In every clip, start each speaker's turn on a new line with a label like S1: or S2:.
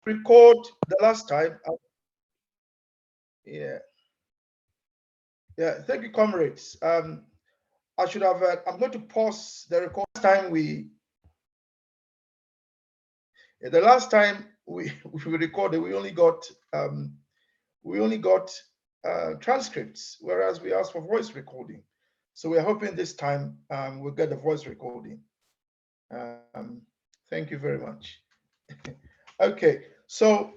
S1: record the last time. Yeah. Thank you, comrades. I should have. I'm going to pause the record. The last time we recorded, we only got transcripts, whereas we asked for voice recording. So we're hoping this time we'll get the voice recording. Thank you very much. Okay, so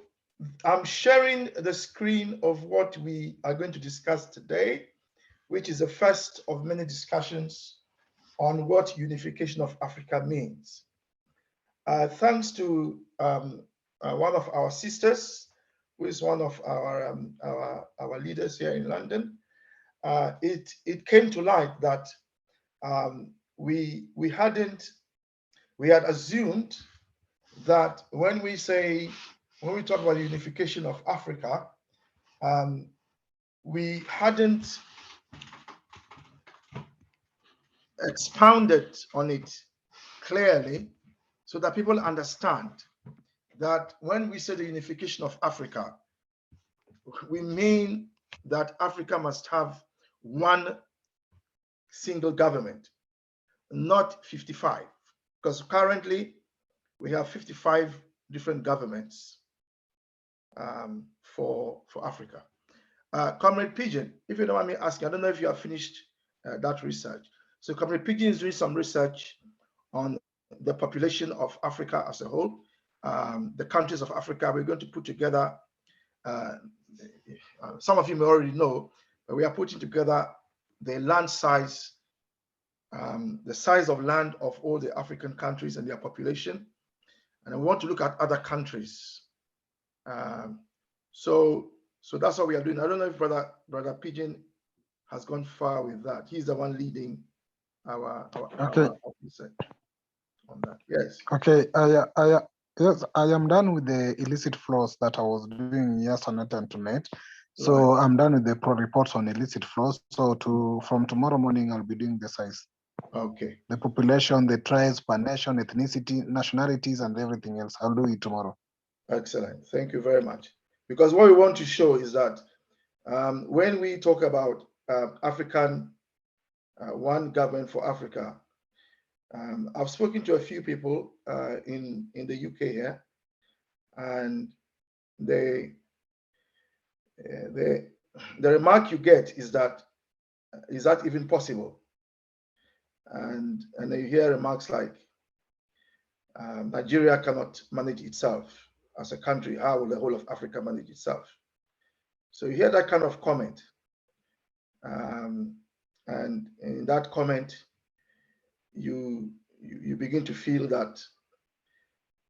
S1: I'm sharing the screen of what we are going to discuss today, which is the first of many discussions on what unification of Africa means. Thanks to one of our sisters, who is one of our leaders here in London, it came to light that we had assumed that when we talk about the unification of Africa, we hadn't expounded on it clearly so that people understand that when we say the unification of Africa, we mean that Africa must have one single government, not 55, because currently we have 55 different governments for Africa. Comrade Pigeon, if you don't mind me asking, I don't know if you have finished that research. So Comrade Pigeon is doing some research on the population of Africa as a whole, the countries of Africa. We're going to put together, some of you may already know, but we are putting together the land size, the size of land of all the African countries and their population. And I want to look at other countries. So that's what we are doing. I don't know if Brother Pigeon has gone far with that. He's the one leading our research on that. Yes.
S2: Okay. Yes, I am done with the illicit flows that I was doing yesterday and tonight. So right. I'm done with the reports on illicit flows. So from tomorrow morning, I'll be doing the size.
S1: Okay.
S2: The population, the tribes, per nation, ethnicity, nationalities, and everything else. I'll do it tomorrow.
S1: Excellent. Thank you very much. Because what we want to show is that when we talk about African one government for Africa, I've spoken to a few people in the UK here, and the remark you get is that even possible? And you hear remarks like Nigeria cannot manage itself as a country. How will the whole of Africa manage itself? So you hear that kind of comment, and in that comment, you begin to feel that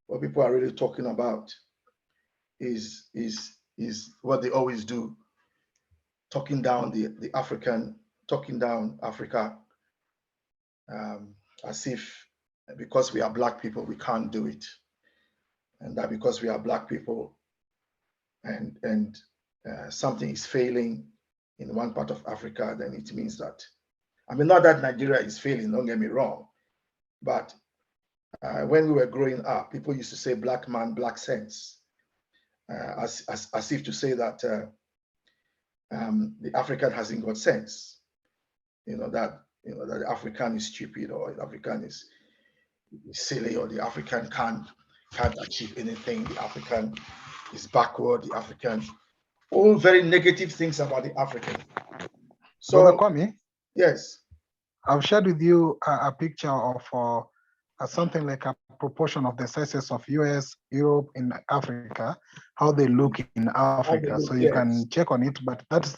S1: what people are really talking about is what they always do, talking down talking down Africa, as if because we are Black people we can't do it, and that because we are Black people and something is failing in one part of Africa, then it means that, I mean, not that Nigeria is failing, don't get me wrong, but when we were growing up, people used to say Black man, black sense, as if to say that the African hasn't got sense, that the African is stupid, or the African is silly, or the African can't achieve anything, the African is backward, the African, all very negative things about the African. So,
S2: Brother Kwame,
S1: yes,
S2: I've shared with you a picture of something like a proportion of the sizes of US, Europe, in Africa, how they look in Africa. So you can check on it, but that's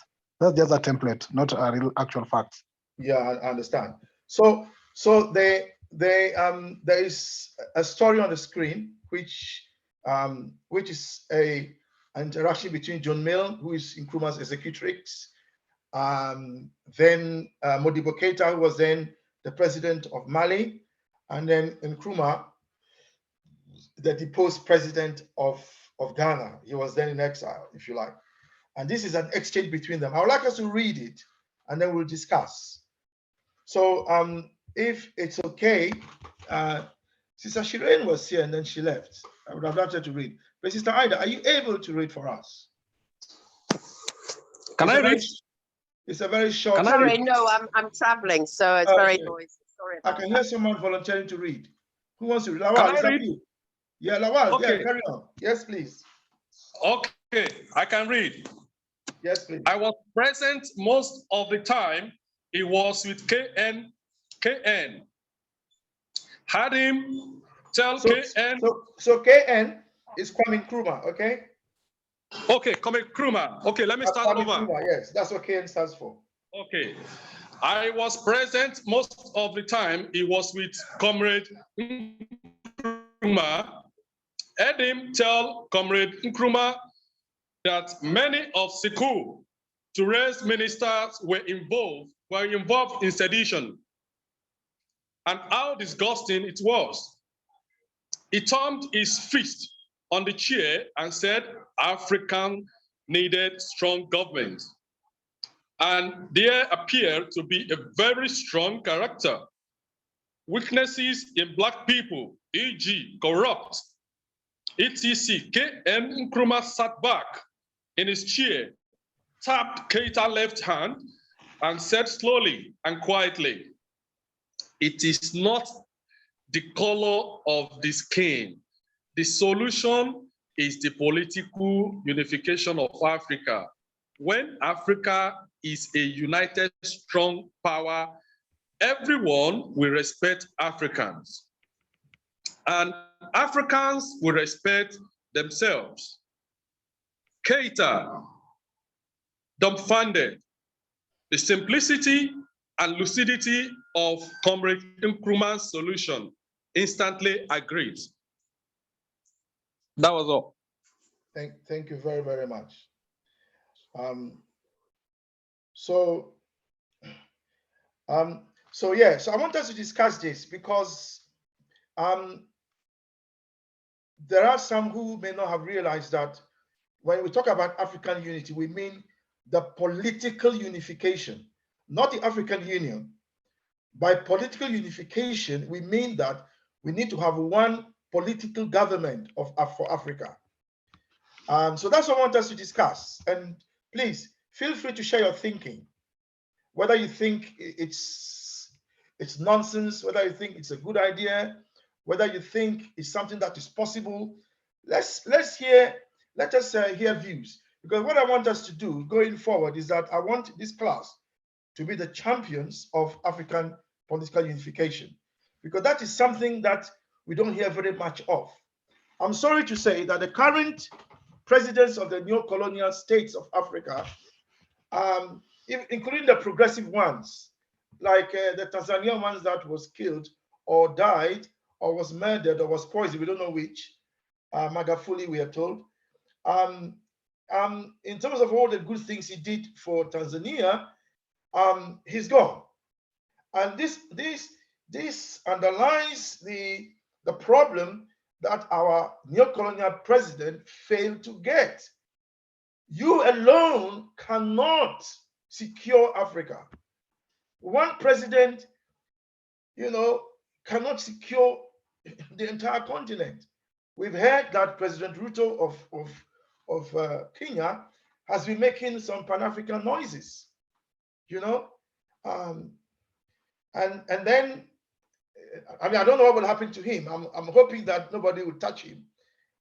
S2: just a template, not a real actual fact.
S1: Yeah, I understand. So there is a story on the screen which is an interaction between John Mill, who is Nkrumah's executrix, then Modibo Keita, who was then the president of Mali, and then Nkrumah, the deposed president of Ghana. He was then in exile, if you like. And this is an exchange between them. I would like us to read it, and then we'll discuss. So if it's okay, Sister Shireen was here and then she left. I would have loved her to read. But Sister Ida, are you able to read for us?
S3: Can I read?
S1: It's a very short.
S4: Sorry, no, I'm traveling, so it's very noisy. Sorry about
S1: I can hear someone volunteering to read. Who wants to read? Lawal,
S3: can
S1: is
S3: I
S1: that
S3: read?
S1: you? Yeah, Lawal,
S3: okay.
S1: Yeah, carry on. Yes, please.
S3: Okay, I can read.
S1: Yes, please.
S3: I was present most of the time. It was with KN. Had him tell KN.
S1: So KN is Kwame Nkrumah, okay?
S3: Okay, Kwame Nkrumah. Okay, let me start
S1: Kwame
S3: over.
S1: Nkrumah, yes, that's what KN stands for.
S3: Okay. I was present most of the time. It was with Comrade Nkrumah. Had him tell Comrade Nkrumah that many of Sekou Touré's ministers were involved in sedition, and how disgusting it was. He thumped his fist on the chair and said Africa needed strong government. And there appeared to be a very strong character. Weaknesses in Black people, e.g. corrupt, etc. KN Nkrumah sat back in his chair, tapped Keita's left hand, and said slowly and quietly, "It is not the color of the skin. The solution is the political unification of Africa. When Africa is a united, strong power, everyone will respect Africans. And Africans will respect themselves." Keita, dumbfounded, the simplicity and lucidity of Comrade Nkrumah's solution, instantly agreed. That was all.
S1: Thank you very, very much. So yes, I want us to discuss this because there are some who may not have realized that when we talk about African unity, we mean the political unification, not the African Union. By political unification, we mean that we need to have one political government for Africa. So that's what I want us to discuss. And please feel free to share your thinking, whether you think it's nonsense, whether you think it's a good idea, whether you think it's something that is possible. Let us hear views, because what I want us to do going forward is that I want this class to be the champions of African political unification, because that is something that we don't hear very much of. I'm sorry to say that the current presidents of the neo-colonial states of Africa, including the progressive ones, like the Tanzanian ones that was killed or died or was murdered or was poisoned, we don't know which, Magafuli, we are told. In terms of all the good things he did for Tanzania, he's gone. And this underlies the problem that our neo-colonial president failed to get. You alone cannot secure Africa. One president, cannot secure the entire continent. We've heard that President Ruto of Kenya has been making some Pan-African noises, and then, I mean, I don't know what will happen to him. I'm hoping that nobody will touch him.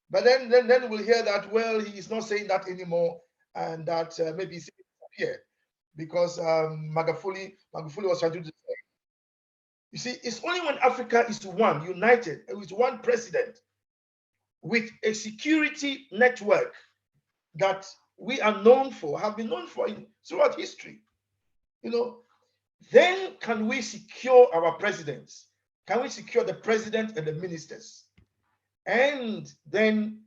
S1: But then we'll hear that, well, he's not saying that anymore, and that maybe he's here because Magufuli was trying to do the same. You see, it's only when Africa is one, united, with one president, with a security network that we are known for, have been known for throughout history, then can we secure our presidents? Can we secure the president and the ministers? And then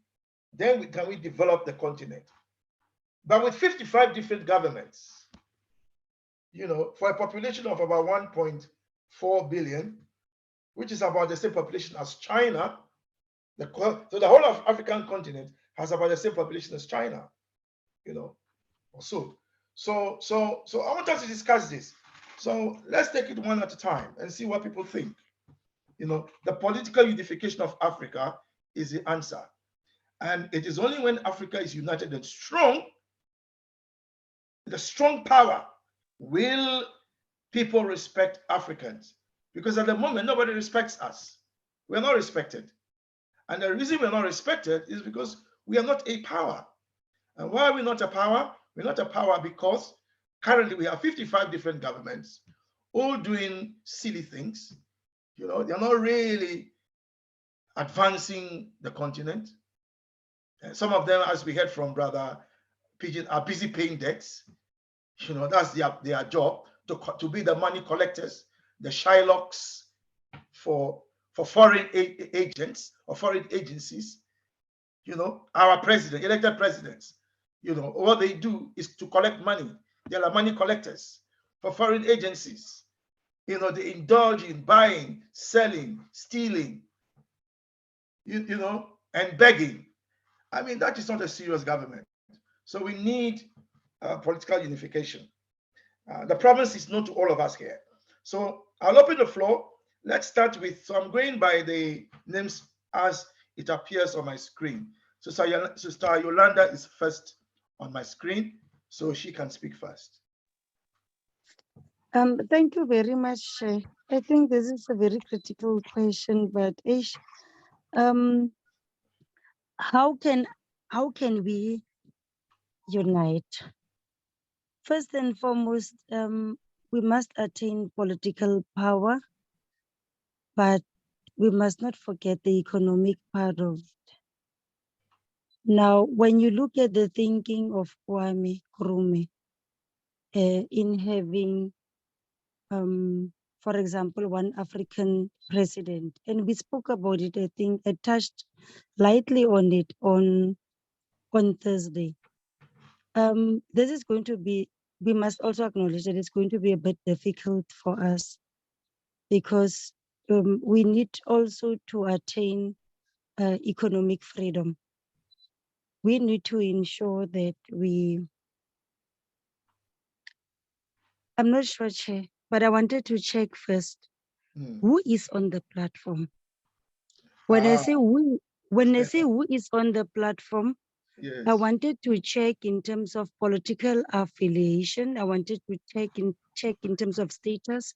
S1: can we develop the continent? But with 55 different governments, for a population of about 1.4 billion, which is about the same population as China, so the whole of African continent has about the same population as China, So I want us to discuss this. So let's take it one at a time and see what people think. The political unification of Africa is the answer. And it is only when Africa is united and strong, the strong power, will people respect Africans. Because at the moment, nobody respects us. We're not respected. And the reason we're not respected is because we are not a power. And why are we not a power? We're not a power because currently we have 55 different governments, all doing silly things. You know, they're not really advancing the continent. And some of them, as we heard from Brother Pigeon, are busy paying debts. You know, that's their job, to be the money collectors, the Shylocks for foreign agents or foreign agencies. You know, our president, elected presidents, you know, what they do is to collect money. They are money collectors for foreign agencies. You know, they indulge in buying, selling, stealing, you know, and begging. I mean, that is not a serious government. So we need political unification. The promise is known to all of us here. So I'll open the floor. Let's start with, so I'm going by the names as it appears on my screen. So Sister Yolanda is first on my screen, so she can speak first.
S5: Thank you very much. I think this is a very critical question, but how can we unite? First and foremost, we must attain political power, but we must not forget the economic part of it. Now, when you look at the thinking of Kwame Nkrumah in having, for example, one African president, and we spoke about it, I think I touched lightly on it on Thursday. This is going to be, we must also acknowledge that it's going to be a bit difficult for us, because we need also to attain economic freedom. We need to ensure that I'm not sure, Chair, but I wanted to check first, who is on the platform? When I say who is on the platform,
S1: yes.
S5: I wanted to check in terms of political affiliation. I wanted to check in terms of status.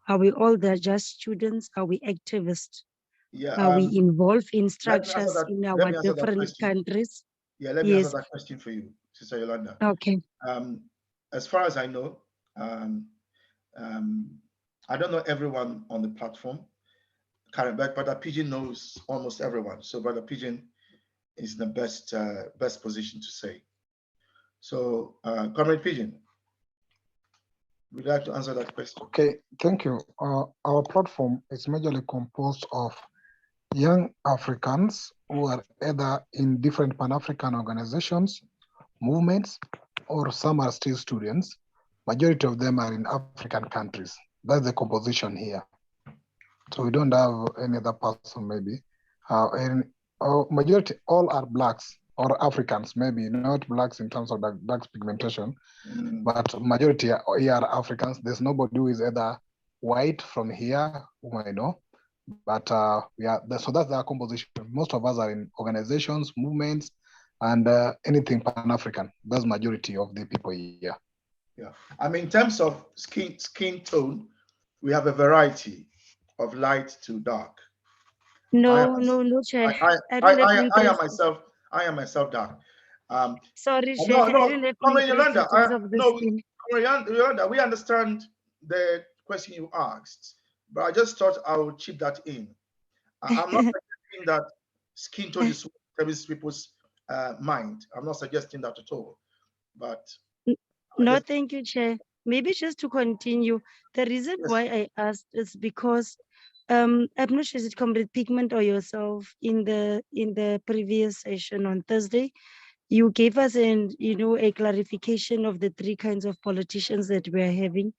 S5: Are we all there just students? Are we activists?
S1: Yeah,
S5: are we involved in structures in our different countries?
S1: Yeah, let me answer that question for you, Sister Yolanda.
S5: Okay.
S1: As far as I know, I don't know everyone on the platform, but Brother Pigeon knows almost everyone. So Brother Pigeon is the best position to say. So, Comrade Pigeon, would you like to answer that question?
S2: Okay, thank you. Our platform is majorly composed of young Africans who are either in different Pan-African organizations, movements, or some are still students. Majority of them are in African countries. That's the composition here. So we don't have any other person maybe. And majority all are blacks or Africans, maybe not blacks in terms of the black pigmentation, but majority here are Africans. There's nobody who is either white from here, whom I know, but so that's our composition. Most of us are in organizations, movements, and anything Pan-African. That's majority of the people here.
S1: Yeah, I mean, in terms of skin tone, we have a variety of light to dark.
S5: No, Chair.
S1: I am myself dark.
S5: Sorry, Chair.
S1: Yolanda, we understand the question you asked, but I just thought I would chip that in. I'm not suggesting that skin tone is what people's mind. I'm not suggesting that at all. But
S5: no, thank you, Chair. Maybe just to continue, the reason why I asked is because I'm not sure is it Comrade Pigment or yourself in the previous session on Thursday, you gave us a clarification of the three kinds of politicians that we are having.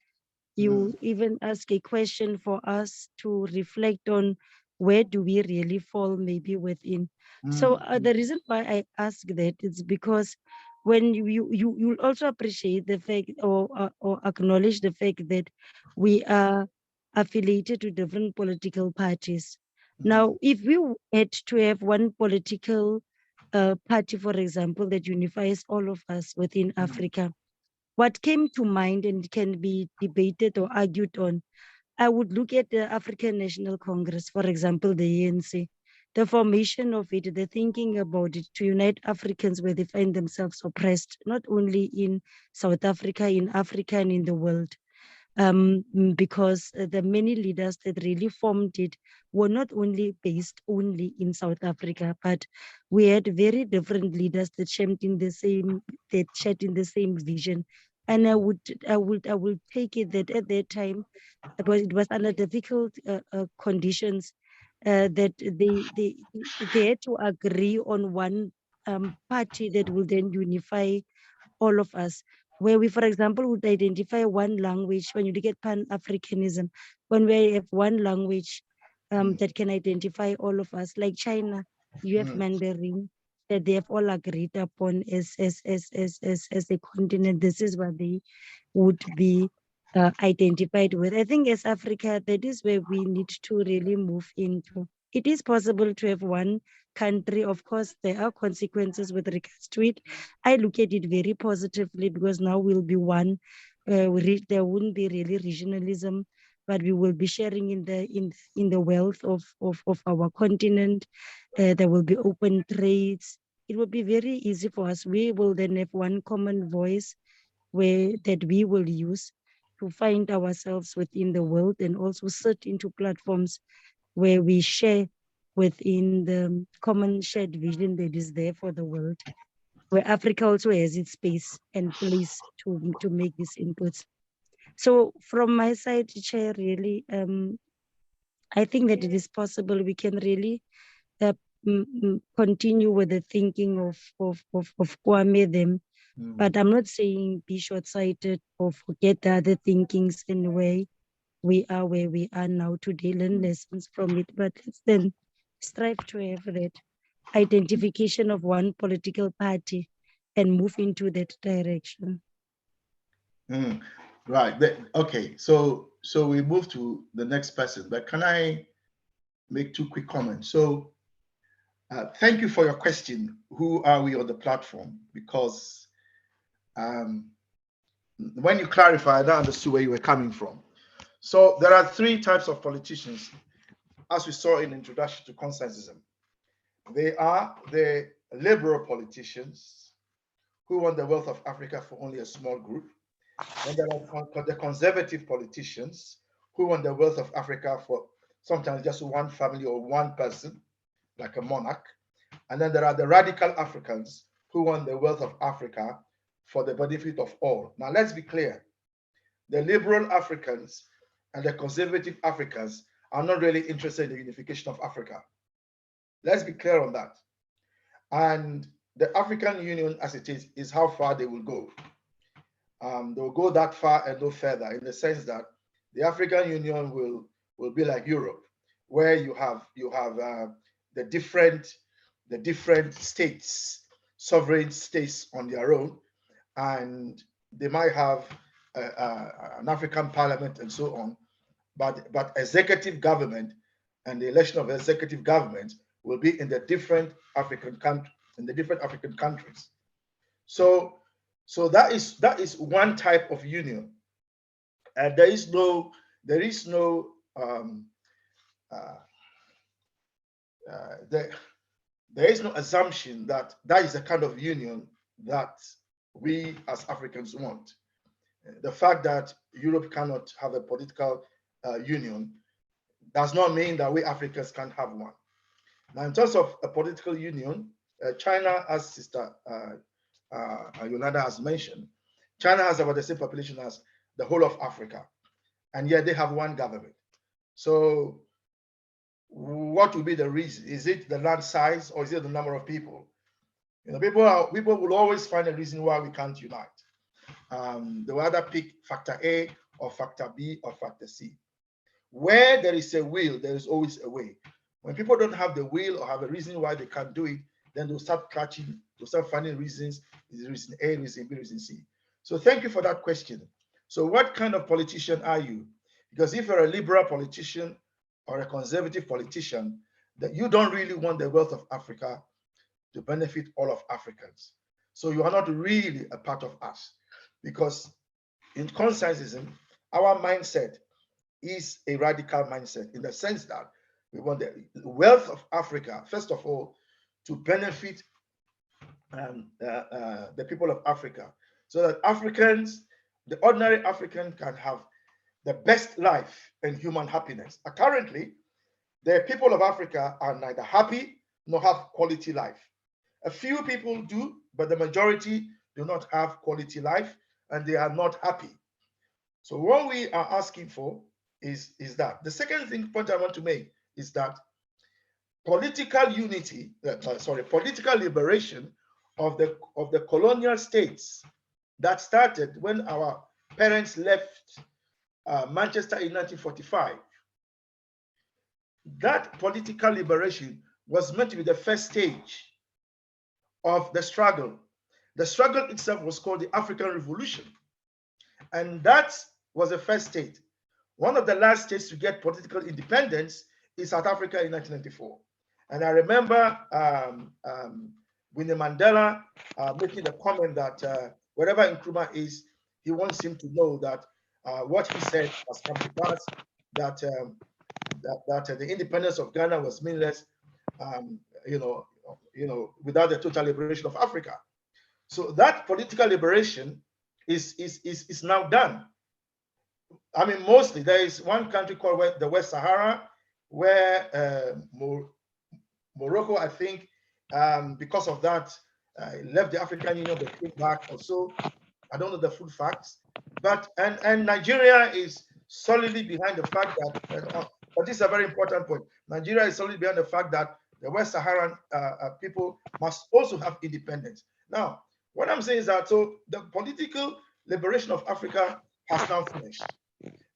S5: You even ask a question for us to reflect on where do we really fall maybe within. So the reason why I ask that is because when you also appreciate the fact or acknowledge the fact that we are affiliated to different political parties. Now, if we had to have one political party, for example, that unifies all of us within Africa. What came to mind and can be debated or argued on, I would look at the African National Congress, for example, the ANC, the formation of it, the thinking about it to unite Africans where they find themselves oppressed, not only in South Africa, and in the world. Because the many leaders that really formed it were not only based only in South Africa, but we had very different leaders that shared in the same vision. And I would take it that at that time, it was under difficult conditions, that they had to agree on one party that will then unify all of us, where we, for example, would identify one language. When you look at Pan-Africanism, when we have one language that can identify all of us, like China, you have Mandarin that they have all agreed upon as a continent. This is what they would be identified with. I think as Africa, that is where we need to really move into. It is possible to have one country. Of course, there are consequences with regards to it. I look at it very positively because now we'll be one. There wouldn't be really regionalism, but we will be sharing in the wealth of our continent. There will be open trades. It will be very easy for us. We will then have one common voice that we will use to find ourselves within the world, and also sit into platforms where we share within the common shared vision that is there for the world, where Africa also has its space and place to make these inputs. So from my side, Chair, really, I think that it is possible we can really continue with the thinking of Kwame them. But I'm not saying be short-sighted or forget the other thinkings in a way. We are where we are now today, learn lessons from it, but let's then strive to have that identification of one political party and move into that direction.
S1: Right. Okay. So we move to the next person, but can I make two quick comments? So thank you for your question. Who are we on the platform? Because when you clarified, I understood where you were coming from. So there are three types of politicians, as we saw in the introduction to Consciencism. They are the liberal politicians who want the wealth of Africa for only a small group. And there are the conservative politicians who want the wealth of Africa for sometimes just one family or one person, like a monarch. And then there are the radical Africans who want the wealth of Africa for the benefit of all. Now, let's be clear. The liberal Africans and the conservative Africans are not really interested in the unification of Africa. Let's be clear on that. And the African Union, as it is how far they will go. They'll go that far and no further, in the sense that the African Union will be like Europe, where you have the different states, sovereign states on their own, and they might have an African parliament and so on, but executive government and the election of executive government will be in the different African countries. So that is one type of union, and there is no assumption that that is the kind of union that we as Africans want. The fact that Europe cannot have a political union does not mean that we Africans can't have one. Now, in terms of a political union, China, as Sister Yolanda has mentioned, China has about the same population as the whole of Africa, and yet they have one government. So what would be the reason? Is it the land size, or is it the number of people? People will always find a reason why we can't unite. They will either pick factor A or factor B or factor C. Where there is a will, there is always a way. When people don't have the will or have a reason why they can't do it, then they'll start finding reasons. Is reason A, reason B, reason C. So thank you for that question. So what kind of politician are you? Because if you're a liberal politician or a conservative politician, that you don't really want the wealth of Africa to benefit all of Africans. So you are not really a part of us, because in Consciencism, our mindset is a radical mindset in the sense that we want the wealth of Africa, first of all, to benefit the people of Africa, so that Africans, the ordinary African, can have the best life and human happiness. Currently, the people of Africa are neither happy nor have quality life. A few people do, but the majority do not have quality life and they are not happy. So what we are asking for is that. The second point I want to make is that political unity, political liberation of the colonial states that started when our parents left Manchester in 1945. That political liberation was meant to be the first stage of the struggle. The struggle itself was called the African Revolution, and that was the first state. One of the last states to get political independence is South Africa in 1994. And I remember Winnie Mandela making the comment that wherever Nkrumah is, he wants him to know that what he said has come to pass, that the independence of Ghana was meaninless, without the total liberation of Africa. So that political liberation is now done. I mean, mostly there is one country called the West Sahara, where Morocco, I think, because of that, left the African Union, they came back or so. I don't know the full facts, but and Nigeria is solidly behind the fact that, but this is a very important point. Nigeria is solidly behind the fact that the West Saharan people must also have independence. Now, what I'm saying is that, so the political liberation of Africa has now finished.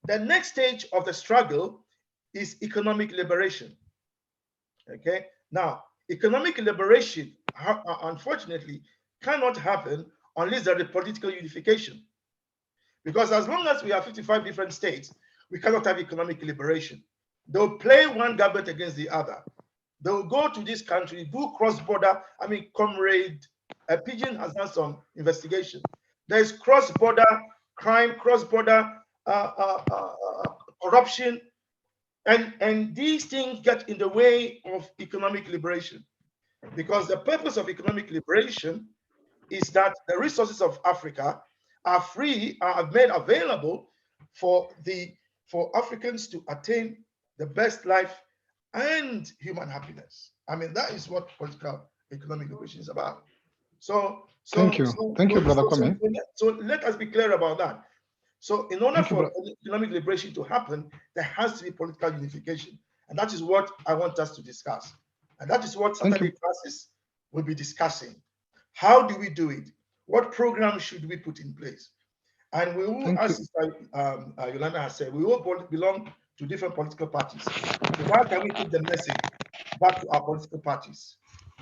S1: The next stage of the struggle is economic liberation. Okay, now economic liberation, unfortunately, cannot happen unless there is political unification. Because as long as we have 55 different states, we cannot have economic liberation. They'll play one government against the other. They'll go to this country, do cross-border. I mean, Comrade Pigeon has done some investigation. There's cross-border crime, cross-border corruption, and these things get in the way of economic liberation. Because the purpose of economic liberation is that the resources of Africa are free, are made available for Africans to attain the best life and human happiness. I mean, that is what political economic liberation is about.
S2: Thank you, Brother Kwame.
S1: So let us be clear about that. So in order for economic liberation to happen, there has to be political unification. And that is what I want us to discuss. And that is what Saturday classes will be discussing. How do we do it? What program should we put in place? And we will, as Yolanda has said, we all belong to different political parties. So how can we take the message back to our political parties?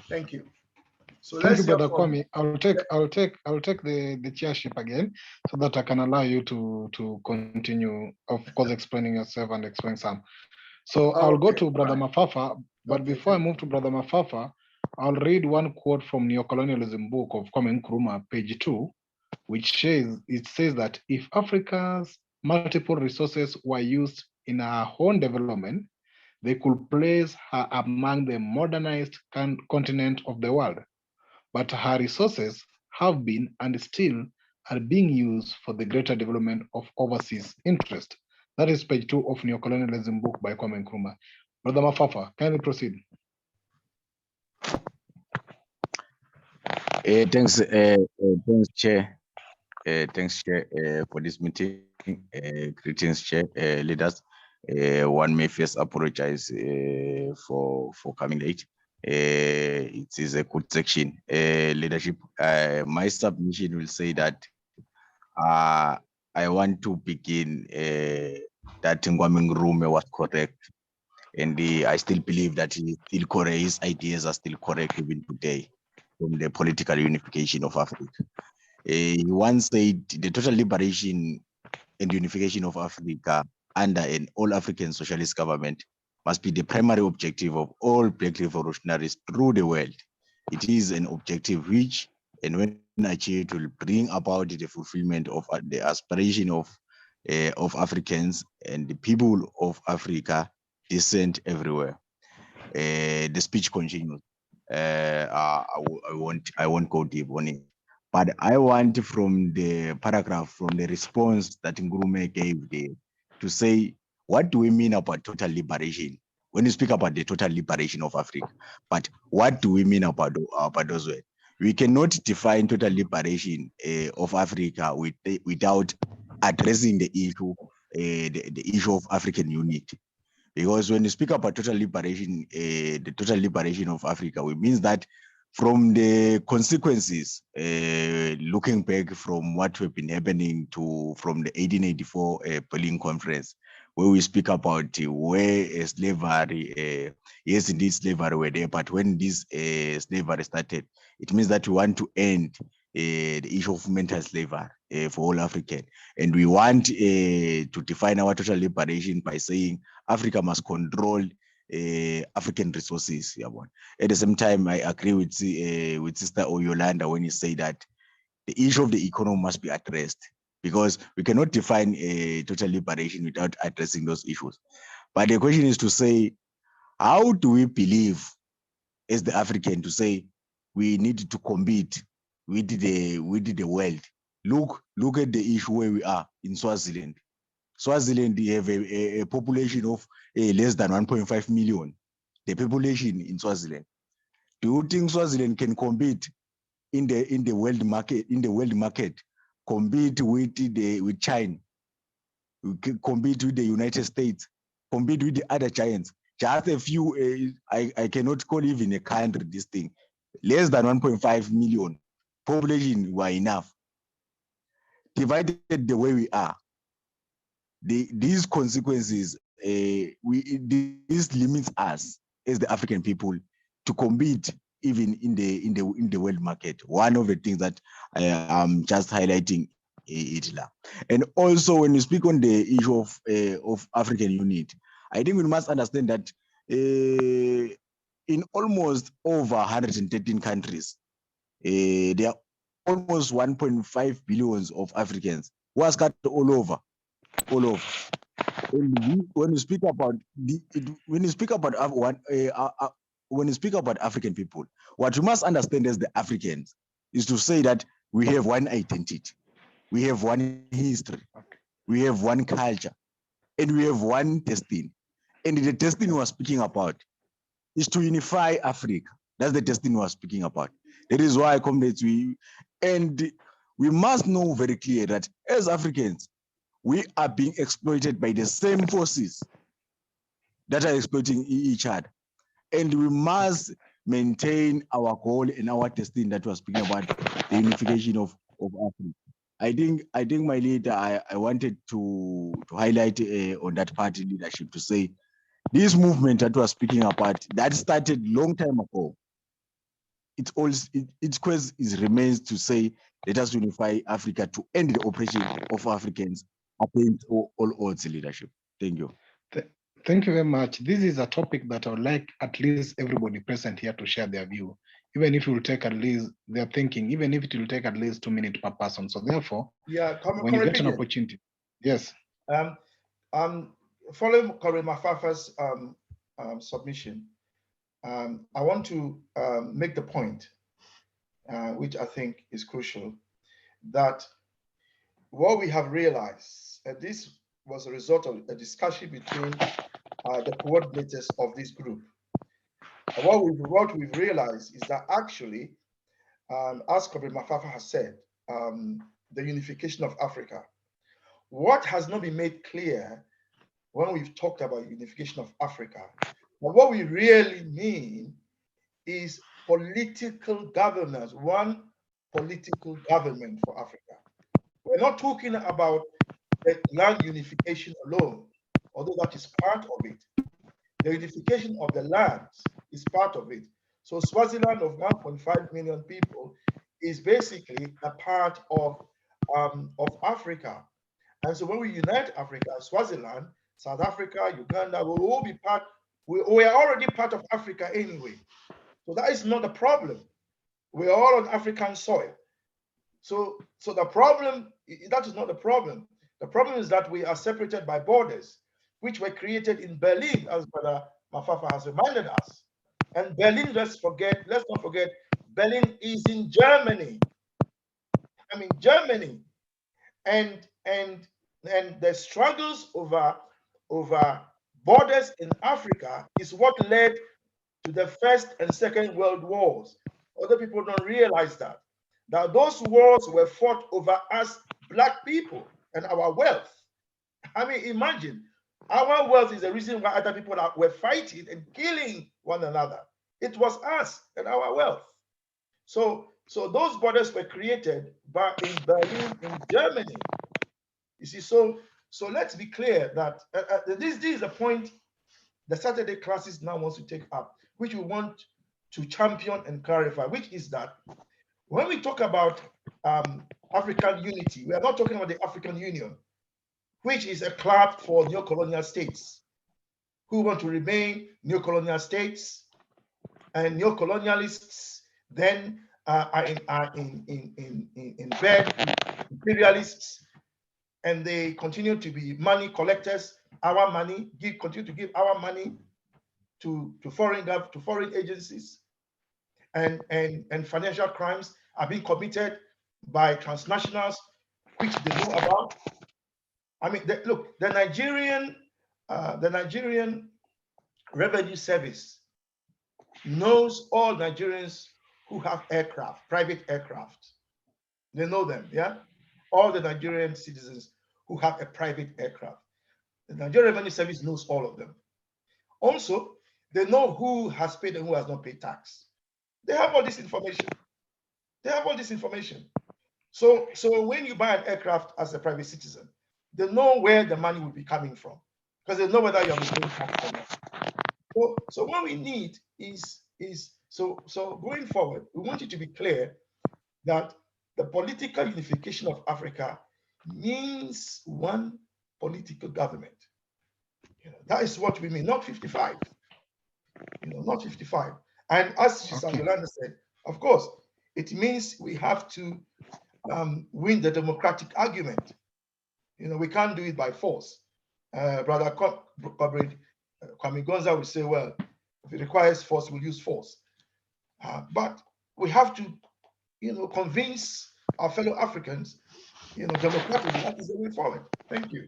S1: Thank you. So
S2: thank you, Brother Kwame. I'll take the chairship again, so that I can allow you to continue, of course, explaining yourself and explain some. So I'll go to Brother Mafafa, but before I move to Brother Mafafa, I'll read one quote from Neocolonialism book of Kwame Nkrumah, page 2, which says that if Africa's multiple resources were used in our own development, they could place her among the modernized continent of the world. But her resources have been and still are being used for the greater development of overseas interest. That is page 2 of Neocolonialism book by Kwame Nkrumah. Brother Mafafa, kindly proceed.
S6: Thanks, Chair. Thanks, Chair, for this meeting. Greetings, Chair, leaders. One may first apologize for coming late. It is a good section. Leadership, my submission will say that I want to begin that Kwame Nkrumah was correct. And I still believe that he still correct. His ideas are still correct even today from the political unification of Africa. He once said the total liberation and unification of Africa under an all-African socialist government must be the primary objective of all black revolutionaries through the world. it is an objective which, and when achieved, will bring about the fulfillment of the aspiration of Africans and the people of Africa decent everywhere. The speech continues. I won't go deep on it, but I want from the paragraph, from the response that Ngurume gave there, to say, what do we mean about total liberation? When you speak about the total liberation of Africa, but what do we mean about those words? We cannot define total liberation of Africa without addressing the issue, the issue of African unity. Because when you speak about total liberation, the total liberation of Africa, it means that from the consequences, looking back from what have been happening from the 1884 Berlin Conference, where we speak about where slavery, yes, indeed slavery were there, but when this slavery started, it means that we want to end the issue of mental slavery for all African. And we want to define our total liberation by saying Africa must control African resources. At the same time, I agree with Sister Oyolanda when you say that the issue of the economy must be addressed, because we cannot define total liberation without addressing those issues. But the question is to say, how do we believe as the African to say we need to compete with the world? Look at the issue where we are in Swaziland. Swaziland, they have a population of less than 1.5 million. The population in Swaziland. Do you think Swaziland can compete in the world market? Compete with China, compete with the United States, compete with the other giants. Just a few. I cannot call even a country this thing. Less than 1.5 million population were enough. Divided the way we are, these consequences, this limits us as the African people to compete even in the world market. One of the things that I am just highlighting it now. And also, when you speak on the issue of African unity, I think we must understand that in almost over 113 countries, there are almost 1.5 billions of Africans who are scattered all over. And when you speak about African people, what you must understand as the Africans is to say that we have one identity, we have one history, we have one culture, and we have one destiny. And the destiny we're speaking about is to unify Africa. That's the destiny we're speaking about. That is why, comrades, we must know very clear that as Africans, we are being exploited by the same forces that are exploiting each other. And we must maintain our goal and our destiny that we're speaking about, the unification of Africa. I think my leader, I wanted to highlight on that party leadership to say, this movement that we're speaking about, that started long time ago. Its quest remains to say, let us unify Africa to end the oppression of Africans against all odds leadership. Thank you.
S2: Thank you very much. This is a topic that I would like at least everybody present here to share their view, even if it will take at least their thinking, even if it will take at least 2 minutes per person. So therefore, when you get an opportunity, yes.
S1: Following Corey Mafafa's submission, I want to make the point, which I think is crucial, that what we have realized, and this was a result of a discussion between the coordinators of this group. And what we've realized is that actually, as Corey Mafafa has said, the unification of Africa, what has not been made clear when we've talked about unification of Africa, but what we really mean is political governance, one political government for Africa. We're not talking about the land unification alone, although that is part of it. The unification of the lands is part of it. So Swaziland of 1.5 million people is basically a part of Africa. And so when we unite Africa, Swaziland, South Africa, Uganda, will all be part, we are already part of Africa anyway. So that is not a problem. We're all on African soil. So the problem, that is not the problem. The problem is that we are separated by borders, which were created in Berlin, as Brother Mafafa has reminded us. And Berlin, let's not forget, Berlin is in Germany. I mean, Germany. And the struggles over borders in Africa is what led to the First and Second World Wars. Other people don't realize that those wars were fought over us Black people and our wealth. I mean, imagine, our wealth is the reason why other people were fighting and killing one another. It was us and our wealth. So those borders were created in Berlin, in Germany. You see, so let's be clear that this is a point the Saturday classes now wants to take up, which we want to champion and clarify, which is that when we talk about African unity, we are not talking about the African Union, which is a club for neo-colonial states who want to remain neo-colonial states, and neo-colonialists then are in bed with imperialists, and they continue to be money collectors. Our money, continue to give our money to foreign agencies, and financial crimes are being committed by transnationals, which they know about. I mean, look, the Nigerian Revenue Service knows all Nigerians who have aircraft, private aircraft. They know them, yeah? All the Nigerian citizens who have a private aircraft. The Nigerian Revenue Service knows all of them. Also, they know who has paid and who has not paid tax. They have all this information. So when you buy an aircraft as a private citizen, they know where the money will be coming from, because they know whether you're paying tax or not. So what we need is going forward, we want it to be clear that the political unification of Africa means one political government. That is what we mean, not 55. Not 55. And as Yolanda said, of course, it means we have to win the democratic argument. We can't do it by force. Brother Kwame Gonza would say, well, if it requires force, we'll use force. But we have to, convince our fellow Africans, democratically, that is the way forward. Thank you.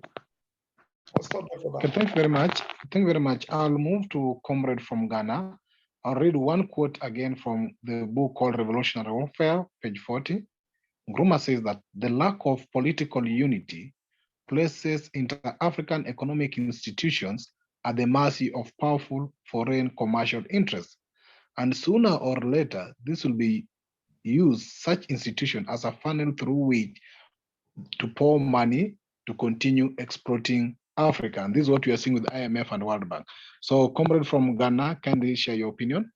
S1: I'll stop there for that.
S2: Okay, thank you very much. Thank you very much. I'll move to Comrade from Ghana. I'll read one quote again from the book called Revolutionary Warfare, page 40. Nkrumah says that the lack of political unity places inter-African economic institutions at the mercy of powerful foreign commercial interests. And sooner or later, this will be used, such institution, as a funnel through which to pour money to continue exploiting Africa. And this is what we are seeing with IMF and World Bank. So, comrade from Ghana, can you share your opinion?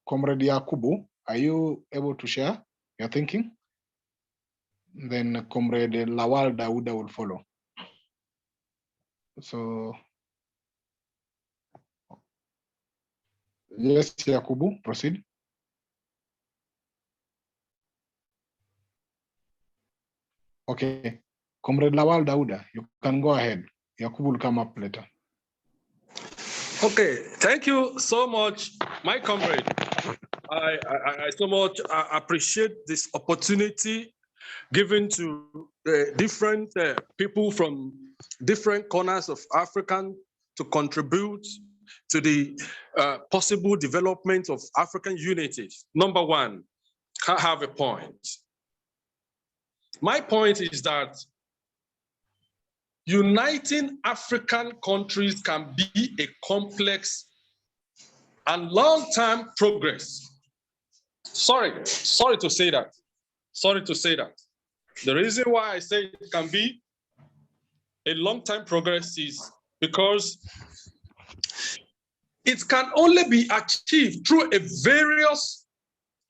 S2: Comrade Yakubu, are you able to share your thinking? Then Comrade Lawal Dauda will follow. So, yes, Yakubu, proceed. Okay, Comrade Lawal Dauda, you can go ahead. Yakubu will come up later.
S3: Okay, thank you so much, my comrade. I so much appreciate this opportunity given to different people from different corners of Africa to contribute to the possible development of African unity. Number one, I have a point. My point is that uniting African countries can be a complex and long-term progress. Sorry to say that. The reason why I say it can be a long-term progress is because it can only be achieved through a various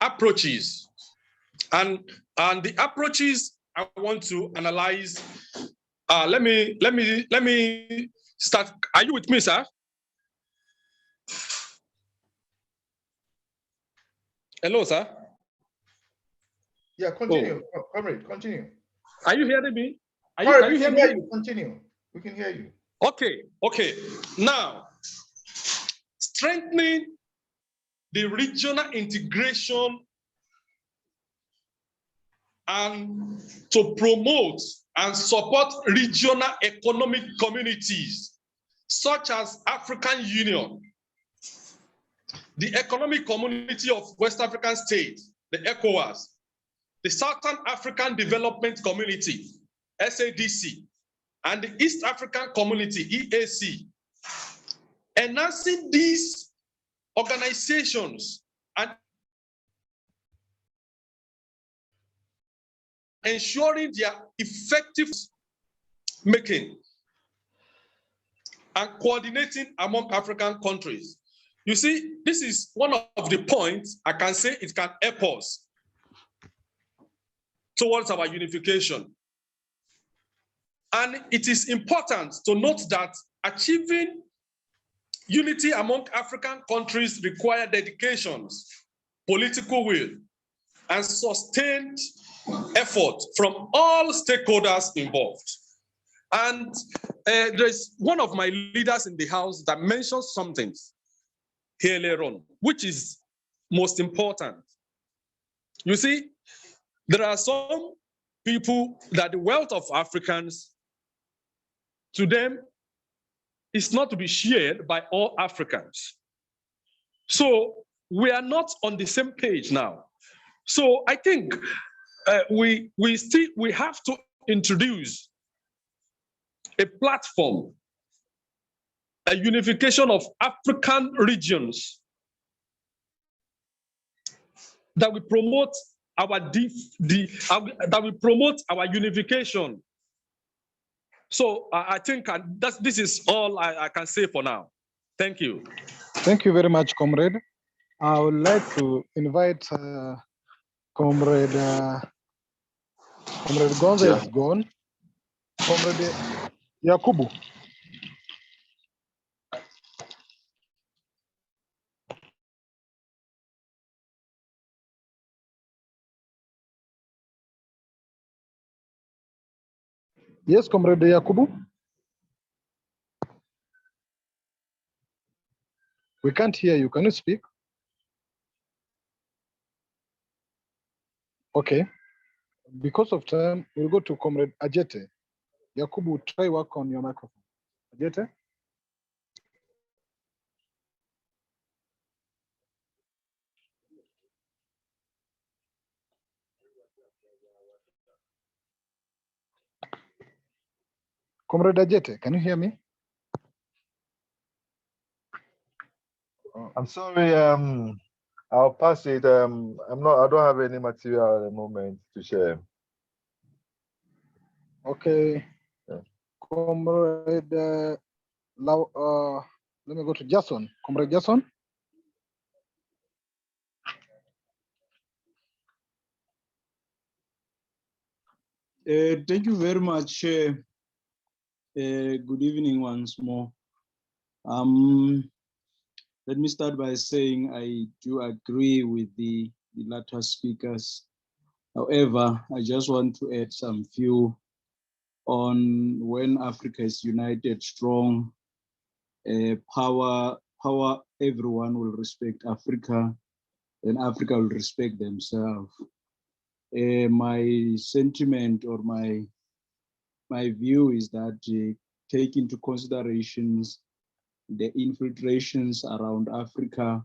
S3: approaches. And the approaches I want to analyze. Let me start. Are you with me, sir? Hello, sir.
S1: Yeah, continue. Comrade, continue.
S3: Are you hearing me? Are
S1: Comrade,
S3: you
S1: we
S3: hearing
S1: can hear
S3: me?
S1: you. Continue. We can hear you.
S3: Okay. Now, strengthening the regional integration and to promote and support regional economic communities such as African Union, the Economic Community of West African States, the ECOWAS, the Southern African Development Community, SADC, and the East African Community, EAC. Enhancing these organizations and ensuring their effective making and coordinating among African countries. You see, this is one of the points I can say it can help us towards our unification. And it is important to note that achieving unity among African countries require dedications, political will, and sustained effort from all stakeholders involved. And there's one of my leaders in the house that mentioned something earlier on, which is most important. You see, there are some people that the wealth of Africans, to them, is not to be shared by all Africans. So we are not on the same page now. So I think we have to introduce a platform, a unification of African regions that will promote our unification. So I think this is all I can say for now. Thank you.
S2: Thank you very much, comrade. I would like to invite Comrade Gonza is gone. Comrade Yakubu. Yes, Comrade Yakubu. We can't hear you. Can you speak? Okay. Because of time, we'll go to Comrade Ajete. Yakubu, try work on your microphone. Ajete? Comrade Ajete, can you hear me?
S7: I'm sorry, I'll pass it. I don't have any material at the moment to share.
S2: Okay.
S7: Yeah.
S2: Comrade, let me go to Jason. Comrade Jason.
S8: Thank you very much. Good evening once more. Let me start by saying I do agree with the latter speakers. However, I just want to add some few on when Africa is united, strong, power, everyone will respect Africa, and Africa will respect themselves. My sentiment or my view is that take into considerations the infiltrations around Africa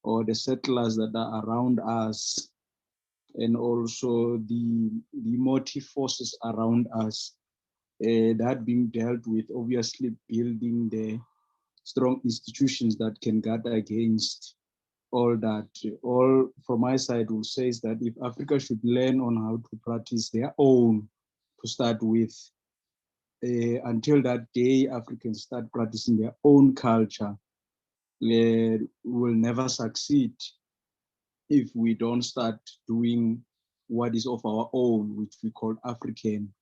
S8: or the settlers that are around us, and also the motive forces around us that being dealt with, obviously building the strong institutions that can guard against all that. All from my side will say is that if Africa should learn on how to practice their own to start with, until that day Africans start practicing their own culture, we will never succeed if we don't start doing what is of our own, which we call African.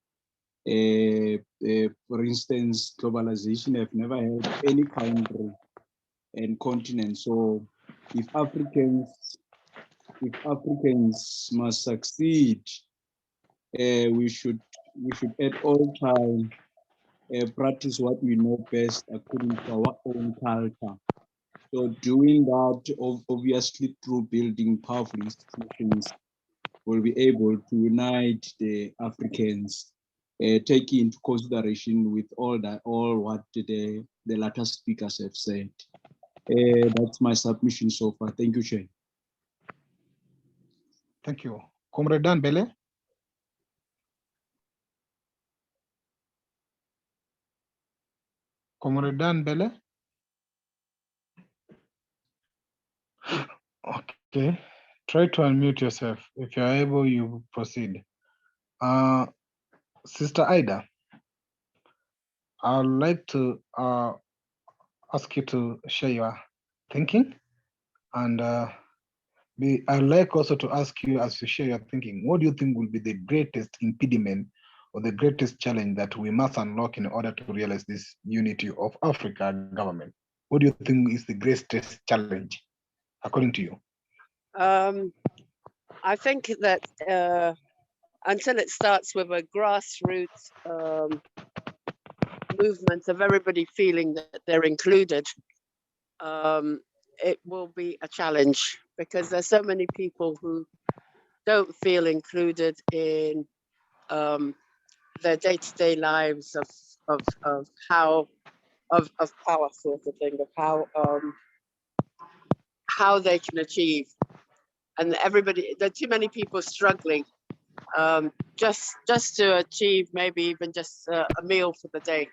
S8: For instance, globalization have never had any country and continent. So if Africans if Africans must succeed, we should at all time practice what we know best according to our own culture. So doing that, obviously through building powerful institutions, will be able to unite the Africans, taking into consideration with all what the latter speakers have said. That's my submission so far. Thank you, Chair.
S2: Thank you. Comrade Dan Bele. Comrade Dan Bele. Okay. Try to unmute yourself. If you're able, you proceed. Sister Ida, I'd like to ask you to share your thinking, and I'd like also to ask you, as you share your thinking, what do you think will be the greatest impediment or the greatest challenge that we must unlock in order to realize this unity of Africa government? What do you think is the greatest challenge, according to you?
S4: I think that until it starts with a grassroots movement of everybody feeling that they're included, it will be a challenge, because there's so many people who don't feel included in their day-to-day lives of power sort of thing, of how they can achieve. And everybody, there are too many people struggling just to achieve maybe even just a meal for the day,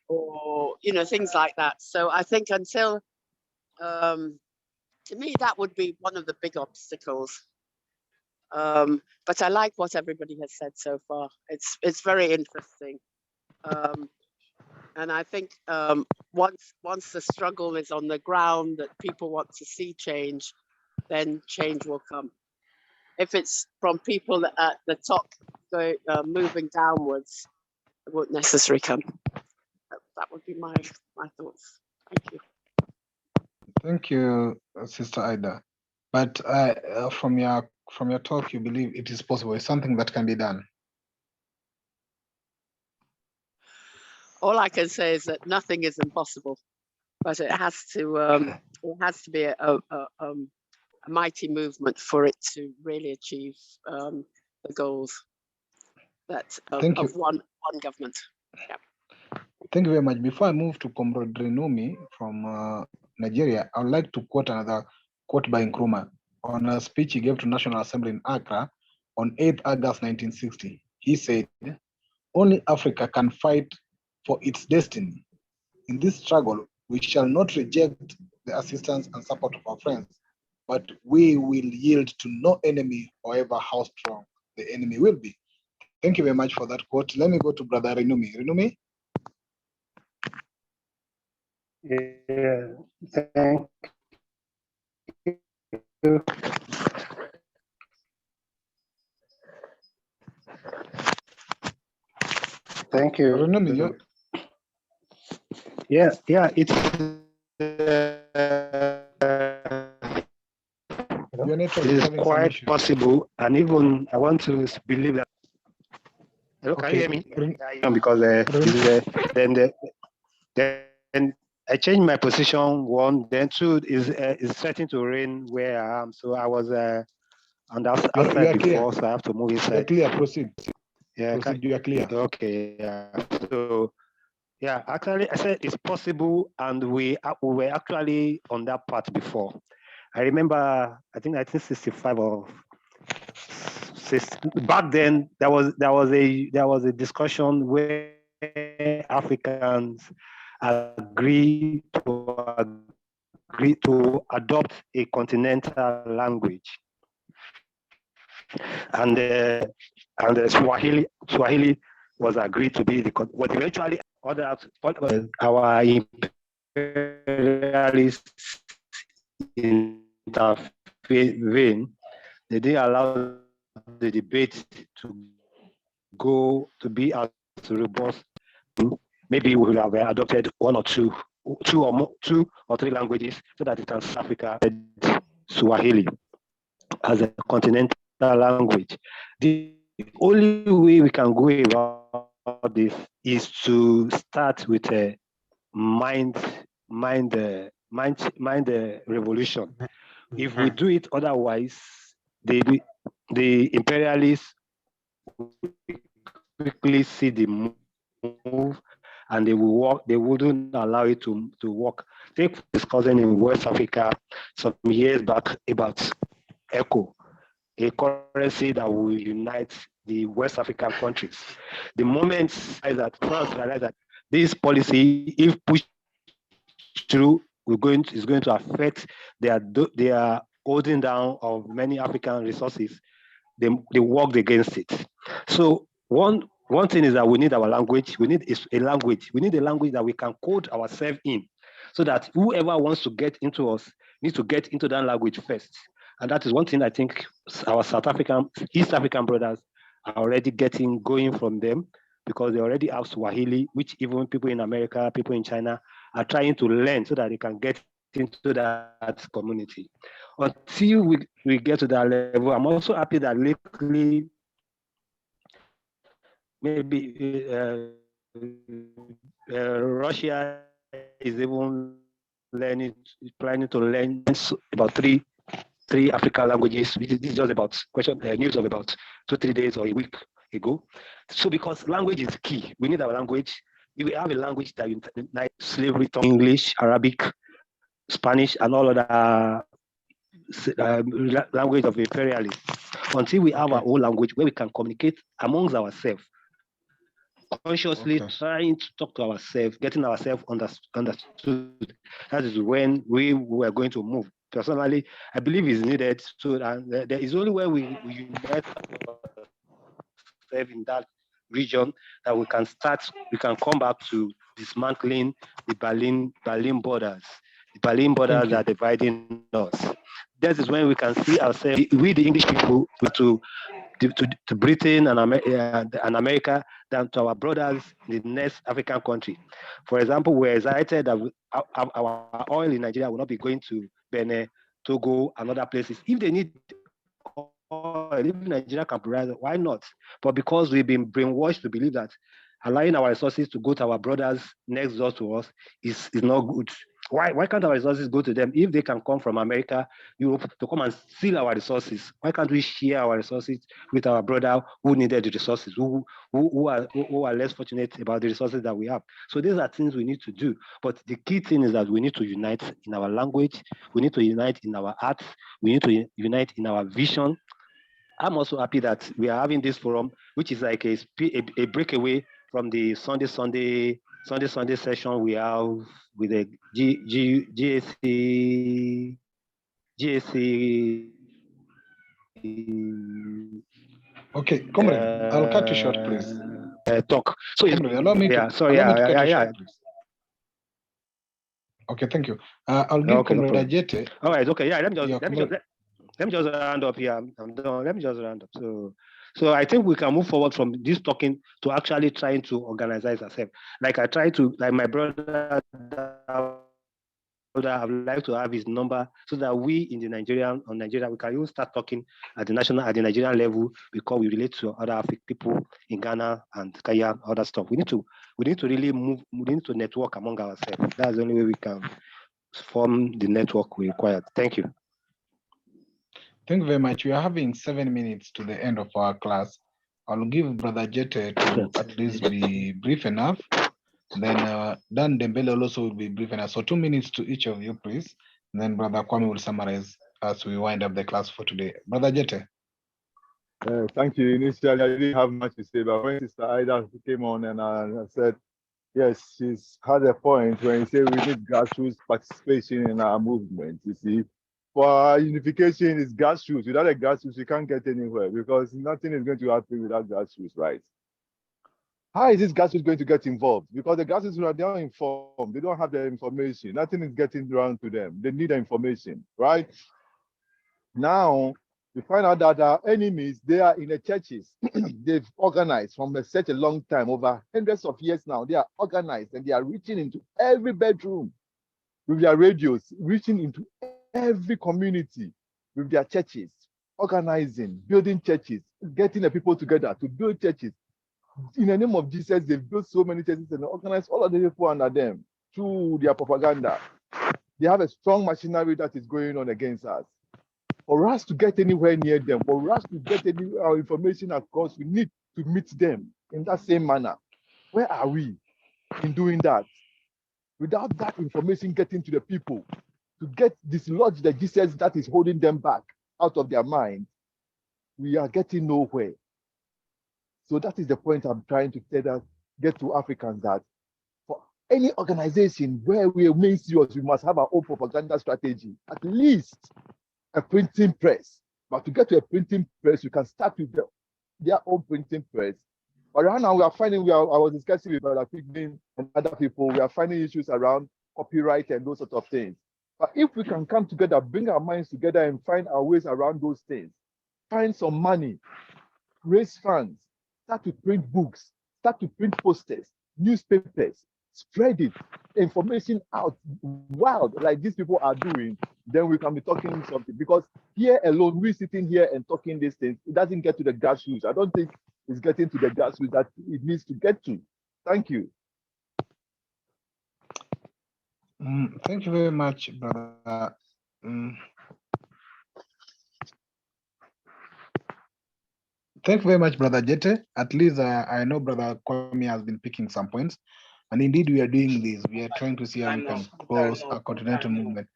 S4: or things like that. So I think until to me that would be one of the big obstacles. But I like what everybody has said so far. It's very interesting, and I think once the struggle is on the ground, that people want to see change, then change will come. If it's from people at the top moving downwards, it won't necessarily come. That would be my thoughts. Thank you.
S2: Thank you, Sister Ida. But from your talk, you believe it is possible. It's something that can be done.
S4: All I can say is that nothing is impossible, but it has to be a mighty movement for it to really achieve the goals of one government. Yeah.
S2: Thank you very much. Before I move to Comrade Renumi from Nigeria, I would like to quote another quote by Nkrumah on a speech he gave to National Assembly in Accra on 8th August 1960. He said, "Only Africa can fight for its destiny. In this struggle, we shall not reject the assistance and support of our friends, but we will yield to no enemy, however how strong the enemy will be." Thank you very much for that quote. Let me go to Brother Renumi. Renumi?
S9: Yeah, thank you. Thank you.
S2: Renumi,
S9: yeah, it's it is quite possible, and even I want to believe that. Hello, can you hear me? Because then I changed my position. One, then two is starting to rain where I am, so I was on the outside before, so I have to move inside.
S2: You're clear. Proceed.
S9: Yeah,
S2: proceed. You are clear.
S9: Okay. Yeah. So yeah, actually, I said it's possible, and we were actually on that part before. I remember, I think 1965 or back then there was a discussion where Africans agreed to adopt a continental language, and Swahili was agreed to be what eventually our imperialists intervene. They didn't allow the debate to be as robust. Maybe we would have adopted one or two or three languages so that it can Africa Swahili. as a continental language. The only way we can go about this is to start with a mind revolution. If we do it otherwise, the imperialists will quickly see the move and they will work, they wouldn't allow it to work. Take discussing in West Africa some years back about ECHO, a currency that will unite the West African countries. The moment that France realized that this policy, if pushed through, is going to affect their holding down of many African resources, they worked against it. So one thing is that we need our language. We need a language. We need a language that we can code ourselves in, so that whoever wants to get into us needs to get into that language first. And that is one thing I think our East African brothers are already getting going from them, because they already have Swahili, which even people in America, people in China are trying to learn so that they can get into that community. Until we get to that level, I'm also happy that lately, maybe Russia is even planning to learn about three African languages. This is just about news of about 2-3 days or a week ago. So because language is key, we need our language. If we have a language that unites slavery, English, Arabic, Spanish, and all other language of imperialism, until we have our own language where we can communicate amongst ourselves, consciously trying to talk to ourselves, getting ourselves understood. That is when we were going to move. Personally, I believe is needed. So there is only where we unite ourselves in that region that we can come back to dismantling the Berlin borders. The Berlin borders that are dividing us. That is when we can see ourselves, we the English people, to Britain and America, than to our brothers in the next African country. For example, we're excited that our oil in Nigeria will not be going to Benin, Togo, and other places. If they need oil, if Nigeria can provide it, why not? But because we've been brainwashed to believe that allowing our resources to go to our brothers next door to us is not good. Why can't our resources go to them if they can come from America, Europe to come and steal our resources? Why can't we share our resources with our brother who needed the resources, who are less fortunate about the resources that we have? So these are things we need to do. But the key thing is that we need to unite in our language, we need to unite in our arts, we need to unite in our vision. I'm also happy that we are having this forum, which is like a breakaway from the Sunday session we have with the GSC.
S2: Okay, comrade, I'll cut you short, please.
S9: Talk. So
S2: comrade, allow me to cut you short, please. Okay, thank you. I'll give comrade Ajete.
S9: All right, okay, yeah, let me just round up here. I'm done. Let me just round up. So I think we can move forward from this talking to actually trying to organize ourselves. Like I try to, like my brother, I would like to have his number so that we in Nigeria, we can even start talking at the Nigerian level, because we relate to other African people in Ghana and Kenya, other stuff. We need to really move. We need to network among ourselves. That's the only way we can form the network we require. Thank you.
S2: Thank you very much. We are having 7 minutes to the end of our class. I'll give Brother Jete to at least be brief enough. Then Dan Dembele also will be brief enough. So 2 minutes to each of you, please. And then Brother Kwame will summarize as we wind up the class for today. Brother Jete.
S7: Thank you. Initially, I didn't have much to say, but when Sister Ida came on and I said, yes, she's had a point when you say we need grassroots participation in our movement. You see, for our unification is grassroots. Without a grassroots, you can't get anywhere, because nothing is going to happen without grassroots, right? How is this grassroots going to get involved? Because the grassroots are not informed. They don't have the information. Nothing is getting around to them. They need the information, right? Now, we find out that our enemies, they are in the churches. They've organized from such a long time, over hundreds of years now. They are organized and they are reaching into every bedroom with their radios, reaching into every community with their churches, organizing, building churches, getting the people together to build churches. In the name of Jesus, they've built so many churches and organized all of the people under them through their propaganda. They have a strong machinery that is going on against us. For us to get anywhere near them, for us to get our information across, we need to meet them in that same manner. Where are we in doing that? Without that information getting to the people, to get dislodge the Jesus that is holding them back out of their mind, we are getting nowhere. So that is the point I'm trying to get to Africans, that for any organization where we remain serious, we must have our own propaganda strategy, at least a printing press. But to get to a printing press, you can start with their own printing press. But right now, I was discussing with Brother Pigman and other people, we are finding issues around copyright and those sort of things. But if we can come together, bring our minds together and find our ways around those things, find some money, raise funds, start to print books, start to print posters, newspapers, spread it, information out wild like these people are doing, then we can be talking something. Because here alone, we sitting here and talking these things, it doesn't get to the grassroots. I don't think it's getting to the grassroots that it needs to get to. Thank you.
S2: Thank you very much, brother. Thank you very much, Brother Jete. At least I know Brother Kwame has been picking some points. And indeed, we are doing this. We are trying to see how we can cause a continental movement.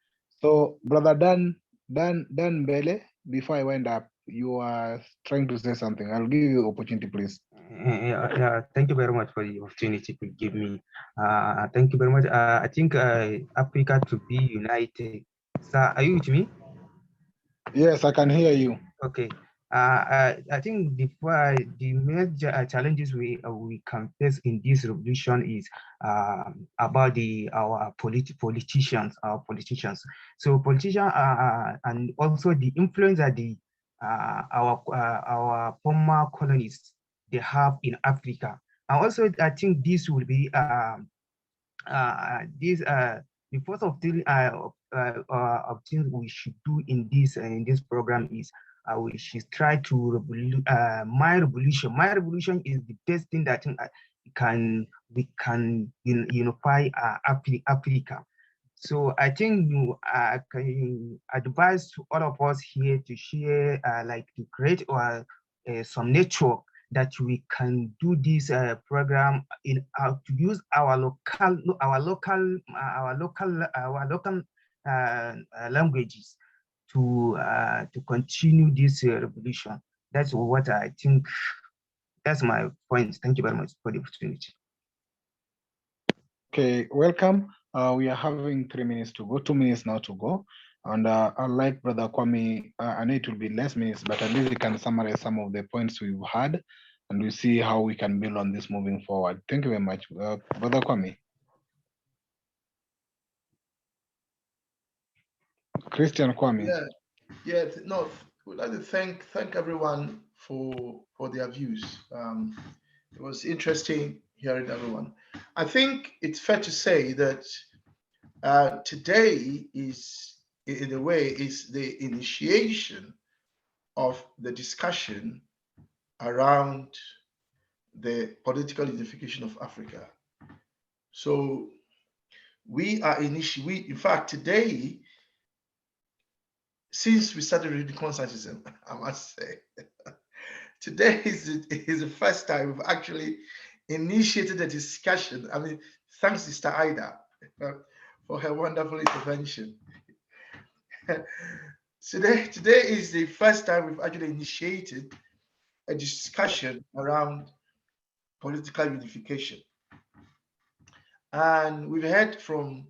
S2: So, Brother Dan Bele, before I wind up, you are trying to say something. I'll give you opportunity, please.
S10: Thank you very much for the opportunity to give me. Thank you very much. I think Africa to be united. Sir, are you with me?
S2: Yes, I can hear you.
S10: Okay. I think the major challenges we can face in this revolution is about our politicians. So politicians and also the influence that our former colonists they have in Africa. And also, I think this will be the first of things we should do in this program is we should try to my revolution. My revolution is the best thing that we can unify Africa. So I think I can advise to all of us here to share, like to create some network that we can do this program to use our local languages to continue this revolution. That's what I think. That's my point. Thank you very much for the opportunity.
S2: Okay, welcome. We are having 3 minutes to go, 2 minutes now to go. And I'd like Brother Kwame, I know it will be less minutes, but at least we can summarize some of the points we've had, and we see how we can build on this moving forward. Thank you very much, Brother Kwame. Christian Kwame.
S1: Yeah, no, we'd like to thank everyone for their views. It was interesting hearing everyone. I think it's fair to say that today is, in a way, is the initiation of the discussion around the political unification of Africa. So in fact, today, since we started reading Consciencism, I must say, today is the first time we've actually initiated a discussion. I mean, thanks to Sister Ida for her wonderful intervention. Today is the first time we've actually initiated a discussion around political unification. And we've heard from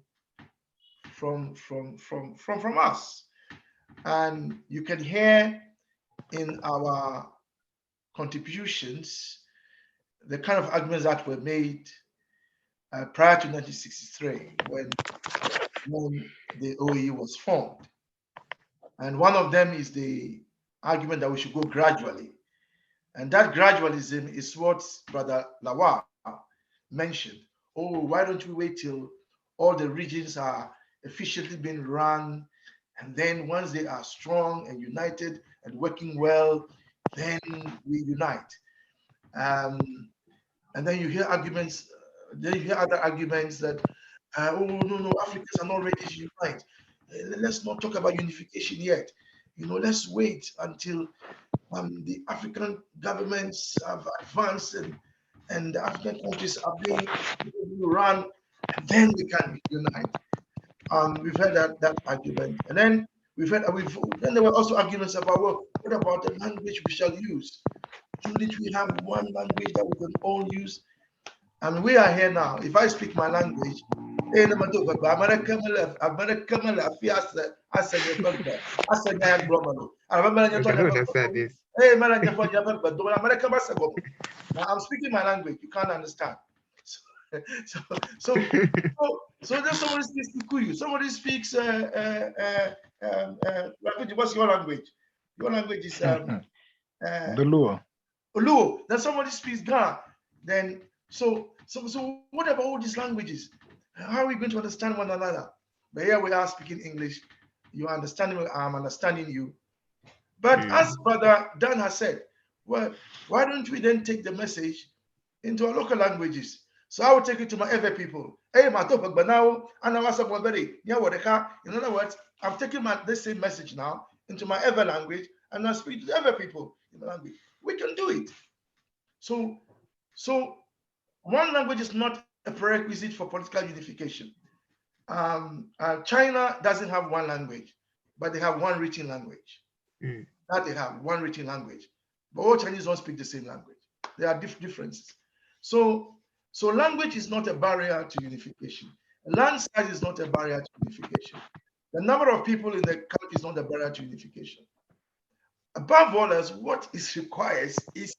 S1: us. And you can hear in our contributions the kind of arguments that were made prior to 1963 when the OAU was formed. And one of them is the argument that we should go gradually. And that gradualism is what Brother Lawal mentioned. Oh, why don't we wait till all the regions are efficiently being run And then once they are strong and united and working well, then we unite. And then you hear arguments, then you hear other arguments that, oh, no, Africans are not ready to unite. Let's not talk about unification yet. Let's wait until the African governments have advanced and the African countries are being run, and then we can unite. We've heard that argument, and then then there were also arguments about, well, what about the language we shall use? Shouldn't we have one language that we can all use? And we are here now. If I speak my language, I I'm speaking my language. You can't understand. So there's somebody speaks Kikuyu. Somebody speaks what's your language? Your language is
S2: the Luo.
S1: Luo. Then somebody speaks Ga. Then so what about all these languages? How are we going to understand one another? But here we are speaking English. You are understanding me, I'm understanding you. But as Brother Dan has said, well, why don't we then take the message into our local languages? So I will take it to my Ewe people. Hey, my topic, but now in other words, I'm taking the same message now into my Ewe language, and I speak to the Ewe people in the language. We can do it. So one language is not a prerequisite for political unification. China doesn't have one language, but they have one written language. That they have one written language, but all Chinese don't speak the same language. There are differences. So language is not a barrier to unification. Land size is not a barrier to unification. The number of people in the country is not a barrier to unification. Above all else, what is required is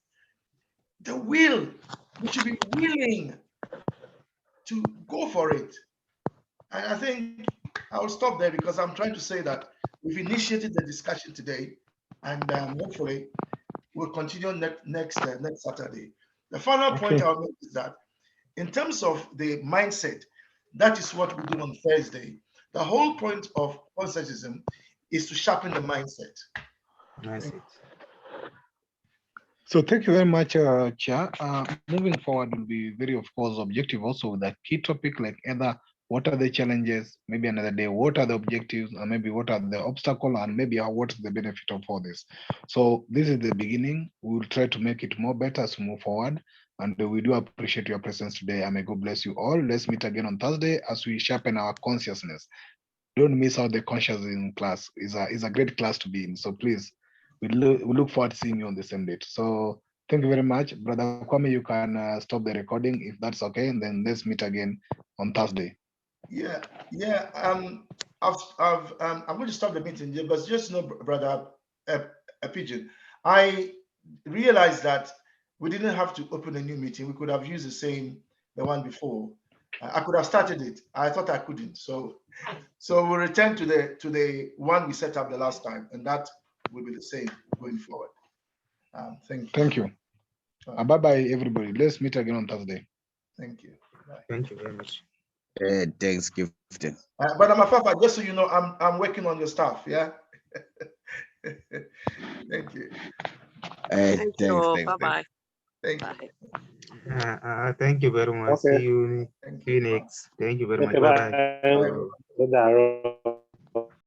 S1: the will. We should be willing to go for it. And I think I'll stop there because I'm trying to say that we've initiated the discussion today, and hopefully we'll continue next Saturday. The final point I'll make is that in terms of the mindset, that is what we do on Thursday. The whole point of Consciencism is to sharpen the mindset.
S2: So thank you very much, Chair. Moving forward will be very, of course, objective also with a key topic like either what are the challenges, maybe another day, what are the objectives, and maybe what are the obstacles, and maybe what is the benefit of all this. So this is the beginning. We will try to make it more better as we move forward. And we do appreciate your presence today. And may God bless you all. Let's meet again on Thursday as we sharpen our consciousness. Don't miss out the Consciencism class. It's a great class to be in. So please, we look forward to seeing you on the same date. So thank you very much. Brother Kwame, you can stop the recording if that's okay. And then let's meet again on Thursday.
S1: Yeah. I'm going to stop the meeting, but just Brother Pigeon, I realized that we didn't have to open a new meeting. We could have used the one before. I could have started it. I thought I couldn't. So we'll return to the one we set up the last time, and that will be the same going forward. Thank you.
S2: Thank you. Bye-bye, everybody. Let's meet again on Thursday.
S1: Thank you. Bye.
S10: Thank you very much.
S6: Thanks, Gifted.
S1: But I'm a papa, just so you know, I'm working on your stuff. Yeah. Thank you.
S4: Thank you all.
S6: Thanks.
S4: Bye-bye.
S1: Thank you.
S4: Bye.
S10: Thank you very much.
S11: Okay.
S10: See you
S1: Thank you.
S10: next. Thank you very much.
S11: Okay,
S10: Bye-bye.
S11: bye. Bye.